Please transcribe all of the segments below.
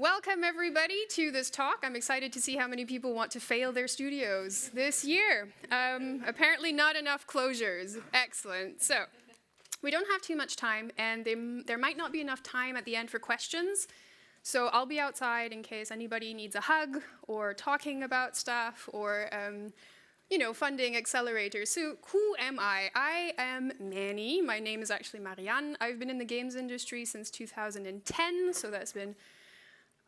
Welcome everybody to this talk. I'm excited to see how many people want to fail their studios this year. Apparently not enough closures. Excellent. So we don't have too much time, and there might not be enough time at the end for questions. So I'll be outside in case anybody needs a hug or talking about stuff or funding Accelerator. So who am I? I am Manny. My name is actually Marianne. I've been in the games industry since 2010, so that's been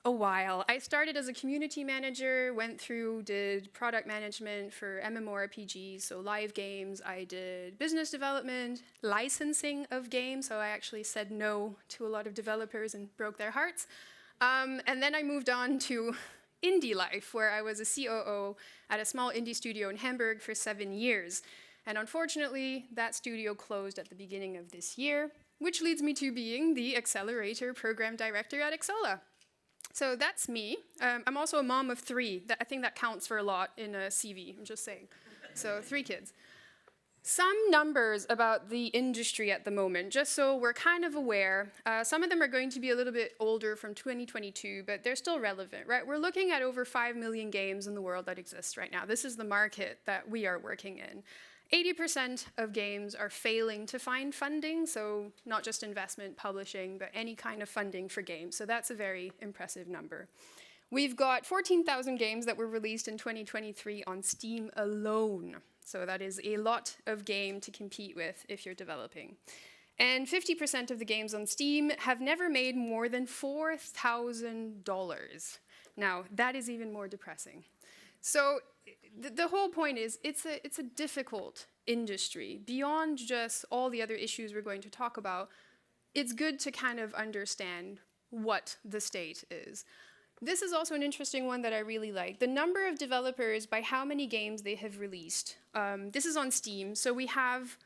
a while. I started as a community manager, did product management for MMORPGs, so live games. I did business development, licensing of games, so I actually said no to a lot of developers and broke their hearts. And then I moved on to indie life, where I was a COO at a small indie studio in Hamburg for 7 years. And unfortunately, that studio closed at the beginning of this year, which leads me to being the Accelerator program director at Xsolla. So that's me. I'm also a mom of 3. I think that counts for a lot in a CV, I'm just saying. So 3 kids. Some numbers about the industry at the moment, just so we're kind of aware. Some of them are going to be a little bit older from 2022, but they're still relevant, right? We're looking at over 5 million games in the world that exist right now. This is the market that we are working in. 80% of games are failing to find funding, so not just investment, publishing, but any kind of funding for games. So that's a very impressive number. We've got 14,000 games that were released in 2023 on Steam alone. So that is a lot of game to compete with if you're developing. And 50% of the games on Steam have never made more than $4,000. Now, that is even more depressing. So the whole point is it's a difficult industry. Beyond just all the other issues we're going to talk about, it's good to kind of understand what the state is. This is also an interesting one that I really like. The number of developers by how many games they have released. This is on Steam, so we have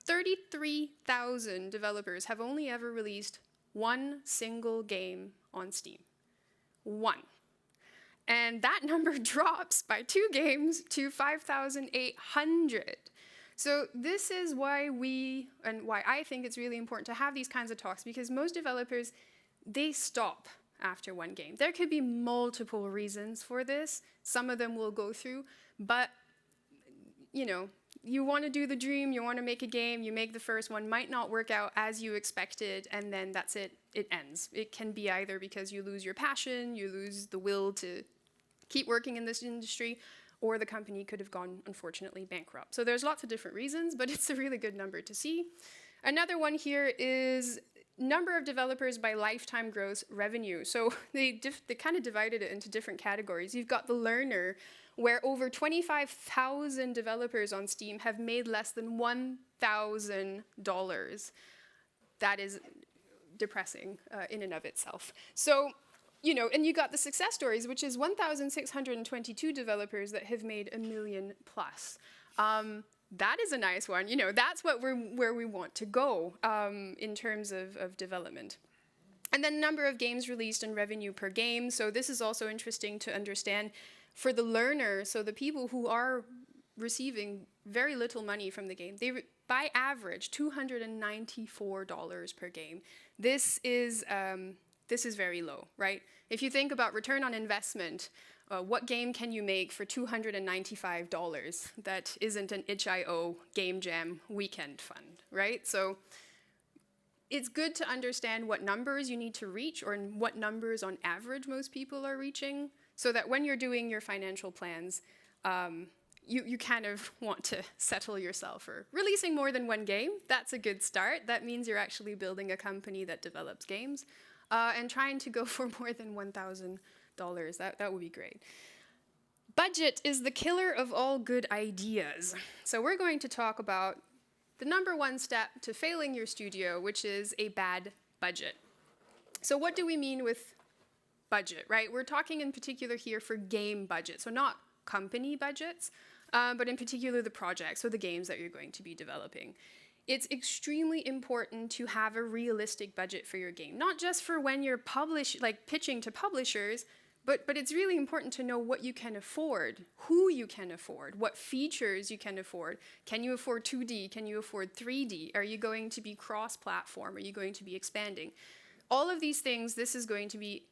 33,000 developers have only ever released one single game on Steam. One. And that number drops by 2 games to 5,800. So this is why why I think it's really important to have these kinds of talks, because most developers, they stop after 1 game. There could be multiple reasons for this. Some of them we'll go through, but you want to do the dream, you want to make a game, you make the first one, might not work out as you expected, and then that's it, it ends. It can be either because you lose your passion, you lose the will to keep working in this industry, or the company could have gone, unfortunately, bankrupt. So there's lots of different reasons, but it's a really good number to see. Another one here is number of developers by lifetime gross revenue. So they kind of divided it into different categories. You've got the learner, where over 25,000 developers on Steam have made less than $1,000. That is depressing in and of itself. So, and you got the success stories, which is 1,622 developers that have made $1 million plus. That is a nice one. That's where we want to go in terms of development. And then number of games released and revenue per game. So this is also interesting to understand for the learner, so the people who are receiving very little money from the game, they by average $294 per game. This is very low, right? If you think about return on investment, what game can you make for $295 that isn't an itch.io game jam weekend fund, right? So it's good to understand what numbers you need to reach, or what numbers on average most people are reaching, so that when you're doing your financial plans, you kind of want to settle yourself for releasing more than 1 game. That's a good start. That means you're actually building a company that develops games. And trying to go for more than $1,000. That would be great. Budget is the killer of all good ideas. So we're going to talk about the number 1 step to failing your studio, which is a bad budget. So what do we mean with budget, right? We're talking in particular here for game budget, so not company budgets, but in particular the projects, so the games that you're going to be developing. It's extremely important to have a realistic budget for your game, not just for when you're pitching to publishers, but it's really important to know what you can afford, who you can afford, what features you can afford. Can you afford 2D? Can you afford 3D? Are you going to be cross-platform? Are you going to be expanding? All of these things, this is going to be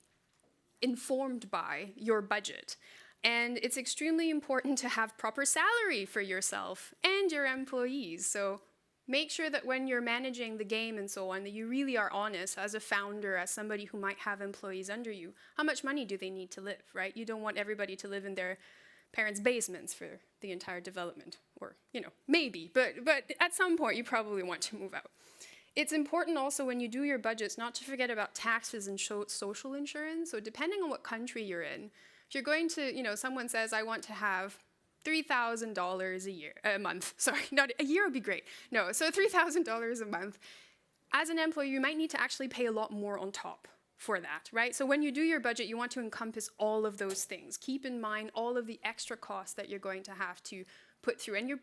informed by your budget. And it's extremely important to have proper salary for yourself and your employees. So make sure that when you're managing the game and so on, that you really are honest as a founder, as somebody who might have employees under you. How much money do they need to live, right? You don't want everybody to live in their parents' basements for the entire development. Or, maybe, but at some point you probably want to move out. It's important also when you do your budgets not to forget about taxes and social insurance. So depending on what country you're in, if you're going to, someone says, I want to have $3,000 a month. Sorry, not a year would be great. No, so $3,000 a month. As an employee, you might need to actually pay a lot more on top for that, right? So when you do your budget, you want to encompass all of those things. Keep in mind all of the extra costs that you're going to have to put through. And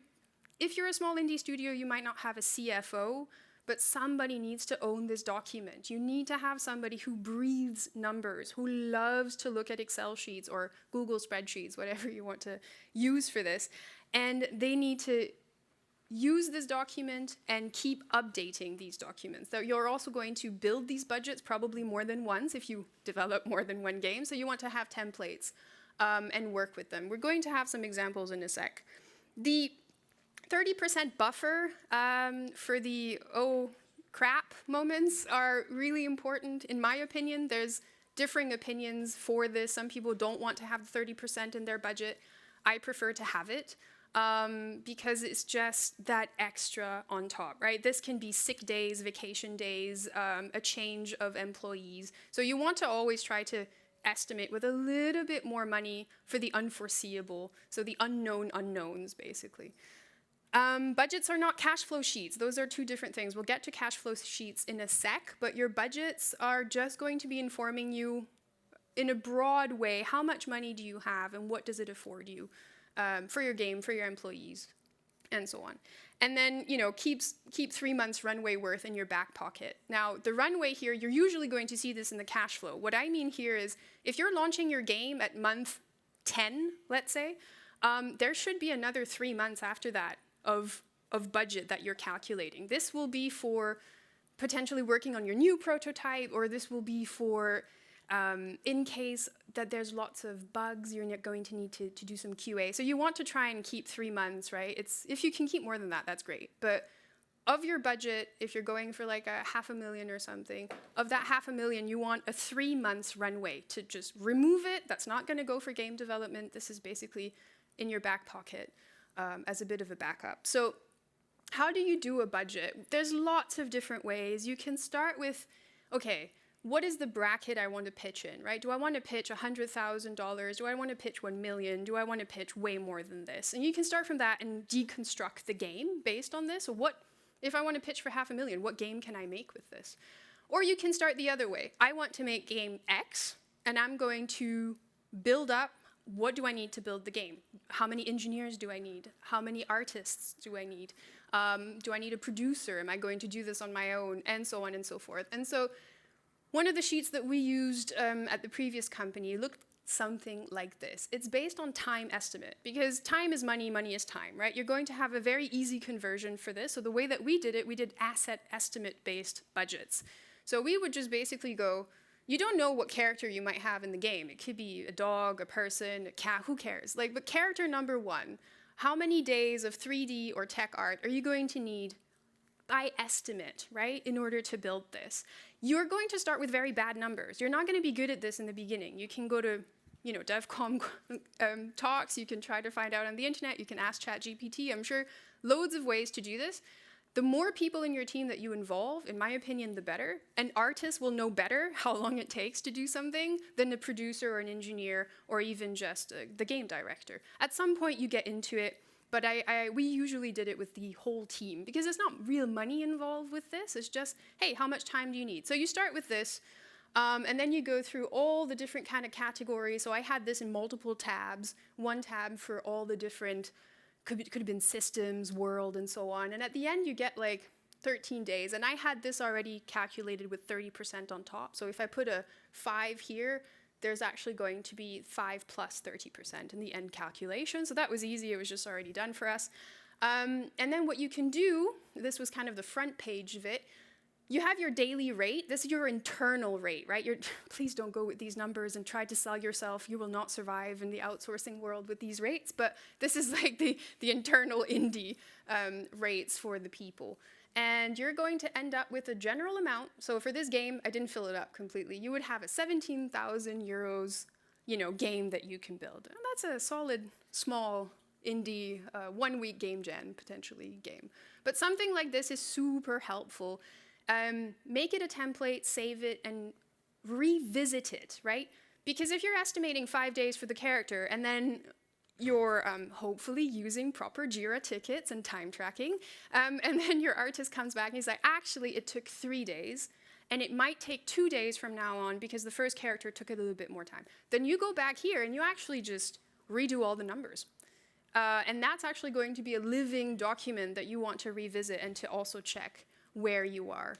if you're a small indie studio, you might not have a CFO, but somebody needs to own this document. You need to have somebody who breathes numbers, who loves to look at Excel sheets or Google spreadsheets, whatever you want to use for this. And they need to use this document and keep updating these documents. So you're also going to build these budgets probably more than once if you develop more than one game. So you want to have templates and work with them. We're going to have some examples in a sec. The 30% buffer for the oh crap moments are really important. In my opinion, there's differing opinions for this. Some people don't want to have the 30% in their budget. I prefer to have it because it's just that extra on top, right? This can be sick days, vacation days, a change of employees. So you want to always try to estimate with a little bit more money for the unforeseeable, so the unknown unknowns, basically. Budgets are not cash flow sheets. Those are two different things. We'll get to cash flow sheets in a sec, but your budgets are just going to be informing you in a broad way, how much money do you have and what does it afford you for your game, for your employees, and so on. And then, keep 3 months runway worth in your back pocket. Now, the runway here, you're usually going to see this in the cash flow. What I mean here is, if you're launching your game at month 10, let's say, there should be another 3 months after that of budget that you're calculating. This will be for potentially working on your new prototype, or this will be for in case that there's lots of bugs, you're going to need to do some QA. So you want to try and keep 3 months, right? If you can keep more than that, that's great. But of your budget, if you're going for like a $500,000 or something, of that $500,000, you want a 3 months runway to just remove it. That's not going to go for game development. This is basically in your back pocket as a bit of a backup. So how do you do a budget? There's lots of different ways. You can start with, okay, what is the bracket I want to pitch in, right? Do I want to pitch $100,000? Do I want to pitch 1 million? Do I want to pitch way more than this? And you can start from that and deconstruct the game based on this. So what, if I want to pitch for $500,000, what game can I make with this? Or you can start the other way. I want to make game X, and I'm going to build up, what do I need to build the game? How many engineers do I need? How many artists do I need? Do I need a producer? Am I going to do this on my own? And so on and so forth. And so one of the sheets that we used at the previous company looked something like this. It's based on time estimate, because time is money, money is time, right? You're going to have a very easy conversion for this. So the way that we did it, we did asset estimate-based budgets. So we would just basically go, you don't know what character you might have in the game. It could be a dog, a person, a cat, who cares? But character number 1, how many days of 3D or tech art are you going to need by estimate, right, in order to build this? You're going to start with very bad numbers. You're not going to be good at this in the beginning. You can go to, devcom talks. You can try to find out on the internet. You can ask ChatGPT. I'm sure loads of ways to do this. The more people in your team that you involve, in my opinion, the better. An artist will know better how long it takes to do something than a producer or an engineer or even just the game director. At some point, you get into it. But we usually did it with the whole team, because there's not real money involved with this. It's just, hey, how much time do you need? So you start with this, and then you go through all the different kind of categories. So I had this in multiple tabs, one tab for all the different, could have been systems, world, and so on. And at the end, you get like 13 days. And I had this already calculated with 30% on top. So if I put a 5 here, there's actually going to be 5 plus 30% in the end calculation. So that was easy. It was just already done for us. And then what you can do, this was kind of the front page of it, you have your daily rate. This is your internal rate, right? Please don't go with these numbers and try to sell yourself. You will not survive in the outsourcing world with these rates. But this is like the internal indie rates for the people. And you're going to end up with a general amount. So for this game, I didn't fill it up completely. You would have a 17,000 euros, game that you can build. And that's a solid, small, indie, 1-week game jam, potentially, game. But something like this is super helpful. Make it a template, save it, and revisit it, right? Because if you're estimating 5 days for the character, and then you're hopefully using proper Jira tickets and time tracking, and then your artist comes back and he's like, actually, it took 3 days, and it might take 2 days from now on because the first character took a little bit more time. Then you go back here and you actually just redo all the numbers. And that's actually going to be a living document that you want to revisit and to also check where you are.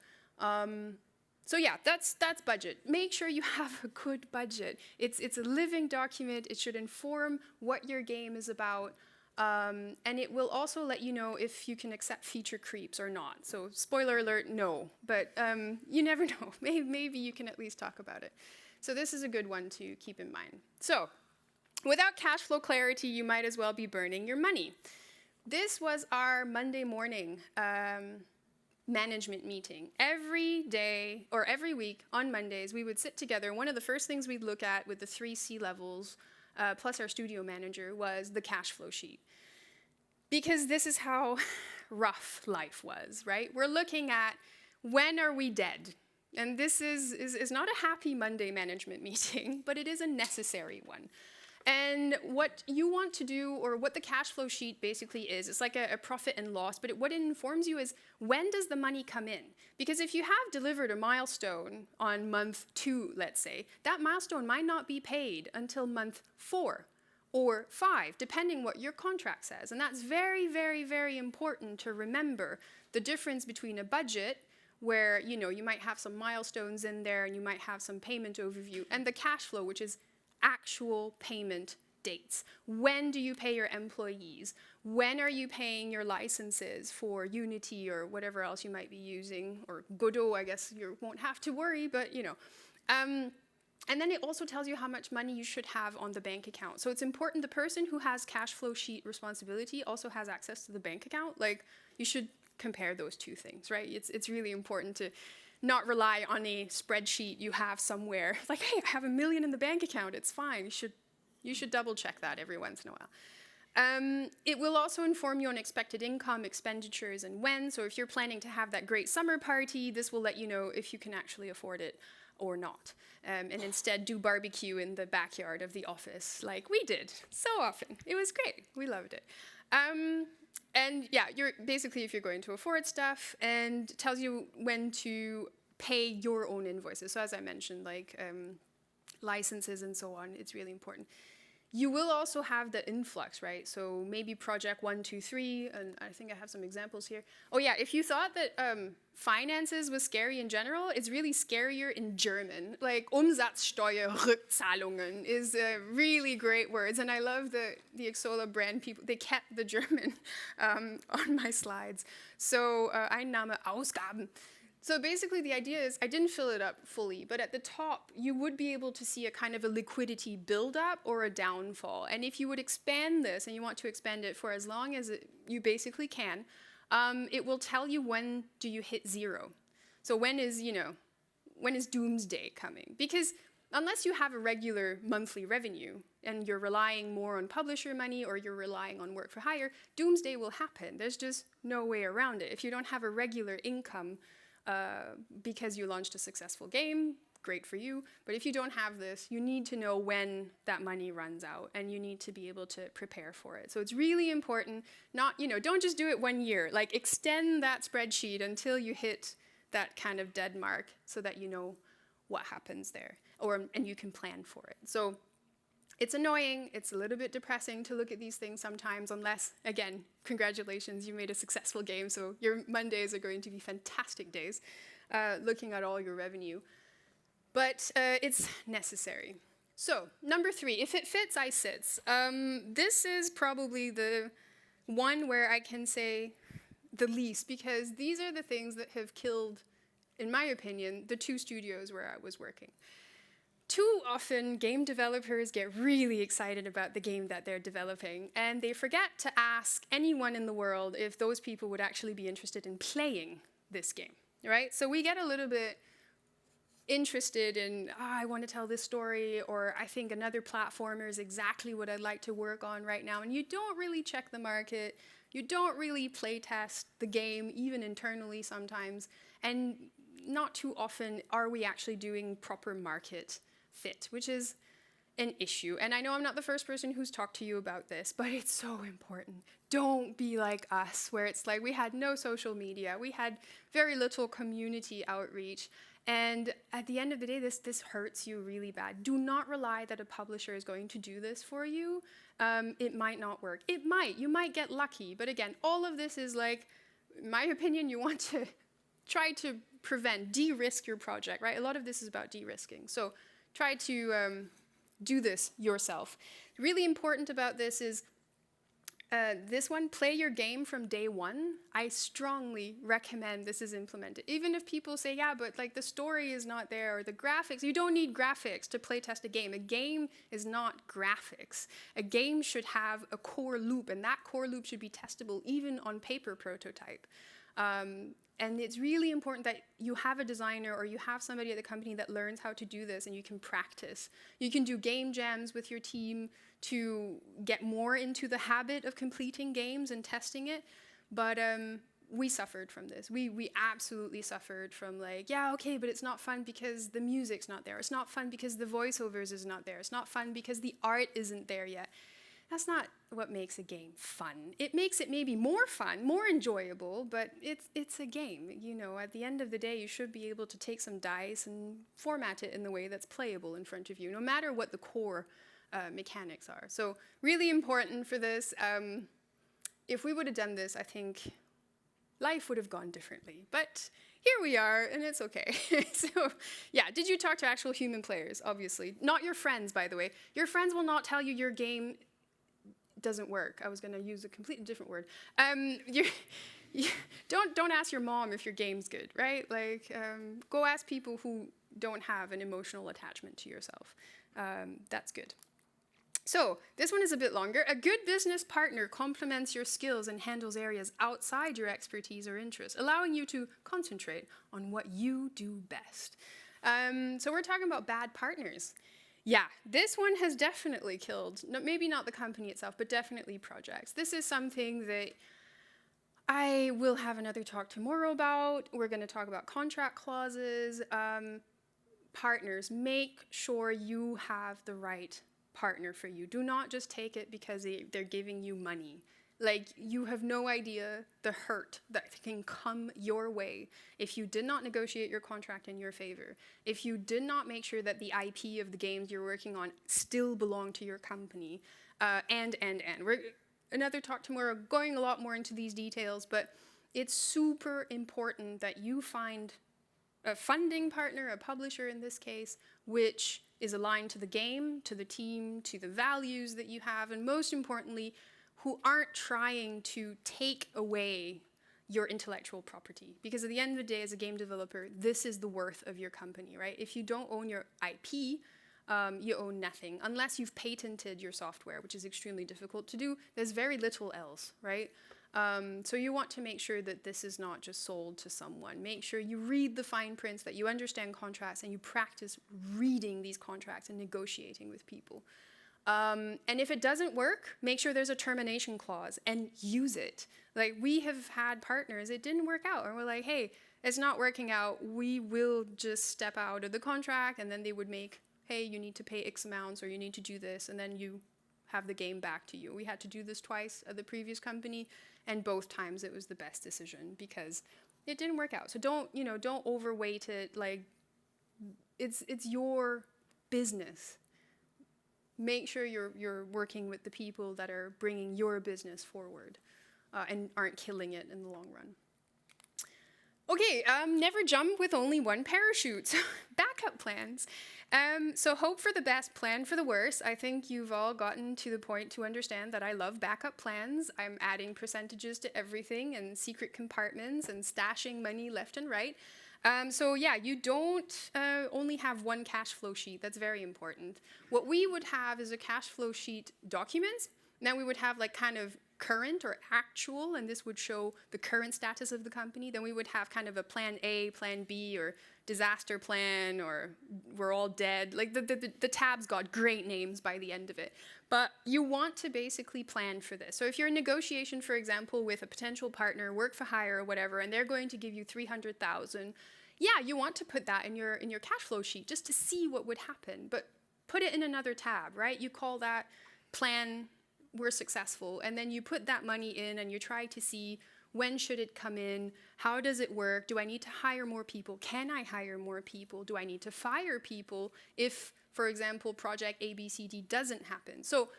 So yeah, that's budget. Make sure you have a good budget. It's a living document. It should inform what your game is about. And it will also let you know if you can accept feature creeps or not. So spoiler alert, no. But you never know. Maybe you can at least talk about it. So this is a good one to keep in mind. So without cash flow clarity, you might as well be burning your money. This was our Monday morning management meeting. Every day or every week on Mondays, we would sit together. One of the first things we'd look at with the 3 C-levels, plus our studio manager, was the cash flow sheet. Because this is how rough life was, right? We're looking at when are we dead? And this is not a happy Monday management meeting, but it is a necessary one. And what you want to do, or what the cash flow sheet basically is, it's like a profit and loss, but what it informs you is, when does the money come in? Because if you have delivered a milestone on month 2, let's say, that milestone might not be paid until month 4 or 5, depending what your contract says. And that's very, very, very important to remember. The difference between a budget, where you might have some milestones in there and you might have some payment overview, and the cash flow, which is actual payment dates. When do you pay your employees? When are you paying your licenses for Unity or whatever else you might be using? Or Godot, I guess you won't have to worry, but And then it also tells you how much money you should have on the bank account. So it's important the person who has cash flow sheet responsibility also has access to the bank account. Like, you should compare those two things, right? It's really important to not rely on a spreadsheet you have somewhere. Like, hey, I have $1 million in the bank account, it's fine. You should double check that every once in a while. It will also inform you on expected income, expenditures, and when. So if you're planning to have that great summer party, this will let you know if you can actually afford it or not. And instead do barbecue in the backyard of the office like we did so often. It was great, we loved it. And yeah, you're basically, if you're going to afford stuff, and tells you when to pay your own invoices. So as I mentioned, like licenses and so on, it's really important. You will also have the influx, right? So maybe project 1, 2, 3, and I think I have some examples here. Oh yeah, if you thought that finances was scary in general, it's really scarier in German. Like Umsatzsteuerrückzahlungen is really great words, and I love the Xsolla brand people. They kept the German on my slides. So Einnahme, Ausgaben. So basically the idea is, I didn't fill it up fully, but at the top you would be able to see a kind of a liquidity buildup or a downfall. And if you would expand this, and you want to expand it for as long as you basically can, it will tell you when do you hit 0. So when is doomsday coming? Because unless you have a regular monthly revenue and you're relying more on publisher money or you're relying on work for hire, doomsday will happen. There's just no way around it. If you don't have a regular income because you launched a successful game, great for you. But if you don't have this, you need to know when that money runs out, and you need to be able to prepare for it. So it's really important, don't just do it 1 year. Like, extend that spreadsheet until you hit that kind of dead mark so that you know what happens there, and you can plan for it. So it's annoying, it's a little bit depressing to look at these things sometimes, unless, again, congratulations, you made a successful game, so your Mondays are going to be fantastic days, looking at all your revenue. But it's necessary. So, number 3, if it fits, I sits. This is probably the one where I can say the least, because these are the things that have killed in my opinion, the 2 studios where I was working. Too often, game developers get really excited about the game that they're developing, and they forget to ask anyone in the world if those people would actually be interested in playing this game, right? So we get a little bit interested in, I want to tell this story, or I think another platformer is exactly what I'd like to work on right now, and you don't really check the market, you don't really play test the game, even internally sometimes, and not too often are we actually doing proper market fit, which is an issue. And I know I'm not the first person who's talked to you about this, but it's so important. Don't be like us, where it's like we had no social media, we had very little community outreach, and at the end of the day, this hurts you really bad. Do not rely that a publisher is going to do this for you. It might not work. It might. You might get lucky. But again, all of this is like, in my opinion, you want to try to prevent, de-risk your project, right? A lot of this is about de-risking. So try to do this yourself. Really important about this is this one, play your game from day one. I strongly recommend this is implemented. Even if people say, yeah, but like the story is not there, or the graphics, you don't need graphics to play test a game. A game is not graphics. A game should have a core loop, and that core loop should be testable even on paper prototype. And it's really important that you have a designer or you have somebody at the company that learns how to do this and you can practice. You can do game jams with your team to get more into the habit of completing games and testing it. But we suffered from this. We absolutely suffered from like, yeah, okay, but it's not fun because the music's not there. It's not fun because the voiceovers is not there. It's not fun because the art isn't there yet. That's not what makes a game fun. It makes it maybe more fun, more enjoyable, but it's a game. You know, at the end of the day, you should be able to take some dice and format it in the way that's playable in front of you, no matter what the core mechanics are. So really important for this. If we would have done this, I think life would have gone differently. But here we are, and it's okay. So yeah, did you talk to actual human players? Obviously. Not your friends, by the way. Your friends will not tell you your game doesn't work. I was going to use a completely different word. Don't ask your mom if your game's good, right? Like, go ask people who don't have an emotional attachment to yourself. That's good. So this one is a bit longer. A good business partner complements your skills and handles areas outside your expertise or interests, allowing you to concentrate on what you do best. So we're talking about bad partners. Yeah, this one has definitely killed, maybe not the company itself, but definitely projects. This is something that I will have another talk tomorrow about. We're going to talk about contract clauses. Partners, make sure you have the right partner for you. Do not just take it because they're giving you money. Like, you have no idea the hurt that can come your way if you did not negotiate your contract in your favor, if you did not make sure that the IP of the games you're working on still belong to your company, and. We're another talk tomorrow going a lot more into these details, but it's super important that you find a funding partner, a publisher in this case, which is aligned to the game, to the team, to the values that you have, and most importantly, who aren't trying to take away your intellectual property. Because at the end of the day, as a game developer, this is the worth of your company, right? If you don't own your IP, you own nothing. Unless you've patented your software, which is extremely difficult to do, there's very little else, right? So you want to make sure that this is not just sold to someone. Make sure you read the fine prints, that you understand contracts, and you practice reading these contracts and negotiating with people. And if it doesn't work, make sure there's a termination clause and use it. Like, we have had partners, it didn't work out, and we're like, hey, it's not working out, we will just step out of the contract, and then they would make, hey, you need to pay X amounts, or you need to do this, and then you have the game back to you. We had to do this twice at the previous company, and both times it was the best decision because it didn't work out. So don't overweight it. Like, it's your business. Make sure you're working with the people that are bringing your business forward and aren't killing it in the long run. Okay, never jump with only one parachute. So, backup plans. So hope for the best, plan for the worst. I think you've all gotten to the point to understand that I love backup plans. I'm adding percentages to everything and secret compartments and stashing money left and right. So yeah, you don't only have one cash flow sheet. That's very important. What we would have is a cash flow sheet documents. Then we would have like kind of current or actual, and this would show the current status of the company. Then we would have kind of a plan A, plan B, or disaster plan, or we're all dead. Like the tabs got great names by the end of it. But you want to basically plan for this. So if you're in negotiation, for example, with a potential partner, work for hire or whatever, and they're going to give you 300,000, yeah, you want to put that in your cash flow sheet just to see what would happen. But put it in another tab, right? You call that plan we're successful, and then you put that money in and you try to see when should it come in, how does it work, do I need to hire more people, can I hire more people, do I need to fire people if, for example, project ABCD doesn't happen. So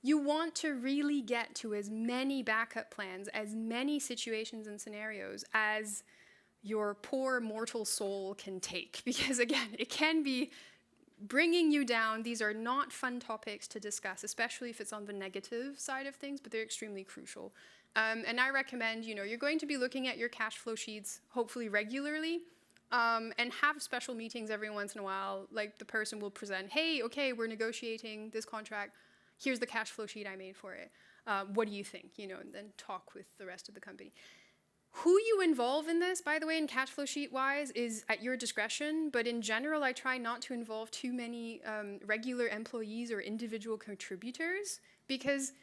you want to really get to as many backup plans, as many situations and scenarios as your poor mortal soul can take, because again, it can be bringing you down. These are not fun topics to discuss, especially if it's on the negative side of things, but they're extremely crucial. And I recommend, you're going to be looking at your cash flow sheets, hopefully regularly, and have special meetings every once in a while. Like the person will present, hey, okay, we're negotiating this contract. Here's the cash flow sheet I made for it. What do you think? And then talk with the rest of the company. Who you involve in this, by the way, in cash flow sheet wise, is at your discretion. But in general, I try not to involve too many regular employees or individual contributors, because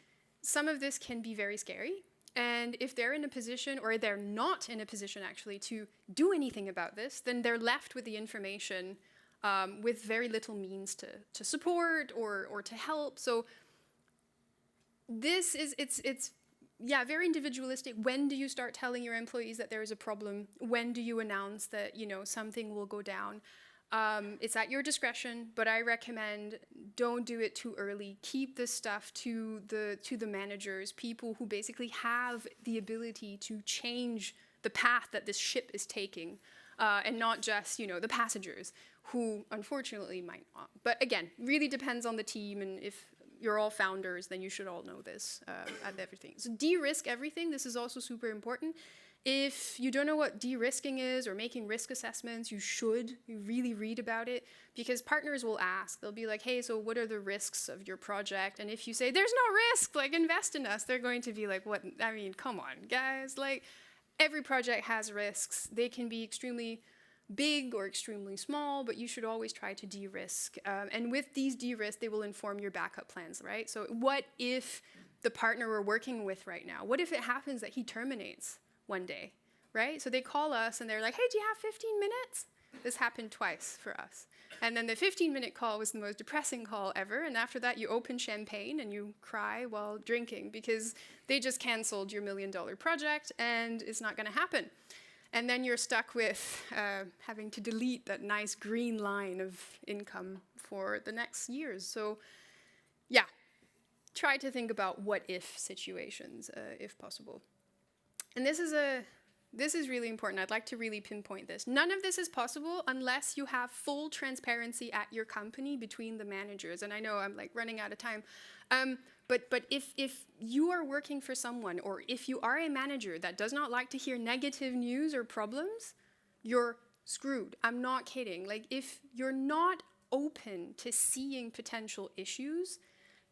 some of this can be very scary. And if they're in a position, or they're not in a position actually, to do anything about this, then they're left with the information with very little means to support or to help. So this is, it's very individualistic. When do you start telling your employees that there is a problem? When do you announce that, something will go down? It's at your discretion, but I recommend don't do it too early. Keep this stuff to the managers, people who basically have the ability to change the path that this ship is taking, and not just, the passengers, who unfortunately might not. But again, really depends on the team, and if you're all founders, then you should all know this at everything. So de-risk everything. This is also super important. If you don't know what de-risking is or making risk assessments, you really read about it, because partners will ask. They'll be like, hey, so what are the risks of your project? And if you say, there's no risk, like invest in us, they're going to be like, what? I mean, come on, guys. Like, every project has risks. They can be extremely big or extremely small, but you should always try to de-risk. And with these de-risks, they will inform your backup plans, right? So what if the partner we're working with right now, what if it happens that he terminates one day, right? So they call us and they're like, hey, do you have 15 minutes? This happened twice for us. And then the 15-minute call was the most depressing call ever. And after that, you open champagne and you cry while drinking, because they just canceled your $1 million project and it's not going to happen. And then you're stuck with having to delete that nice green line of income for the next years. So yeah, try to think about what-if situations, if possible. And this is really important. I'd like to really pinpoint this. None of this is possible unless you have full transparency at your company between the managers. And I know I'm like running out of time. But if you are working for someone, or if you are a manager that does not like to hear negative news or problems, you're screwed. I'm not kidding. Like, if you're not open to seeing potential issues,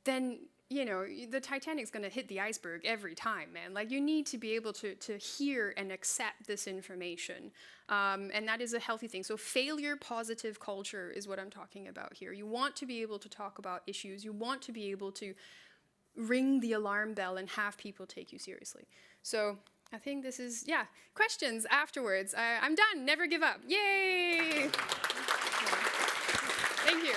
then, the Titanic's going to hit the iceberg every time, man. Like, you need to be able to hear and accept this information. And that is a healthy thing. So failure positive culture is what I'm talking about here. You want to be able to talk about issues. You want to be able to ring the alarm bell and have people take you seriously. So I think this is, questions afterwards. I'm done. Never give up. Yay! Thank you.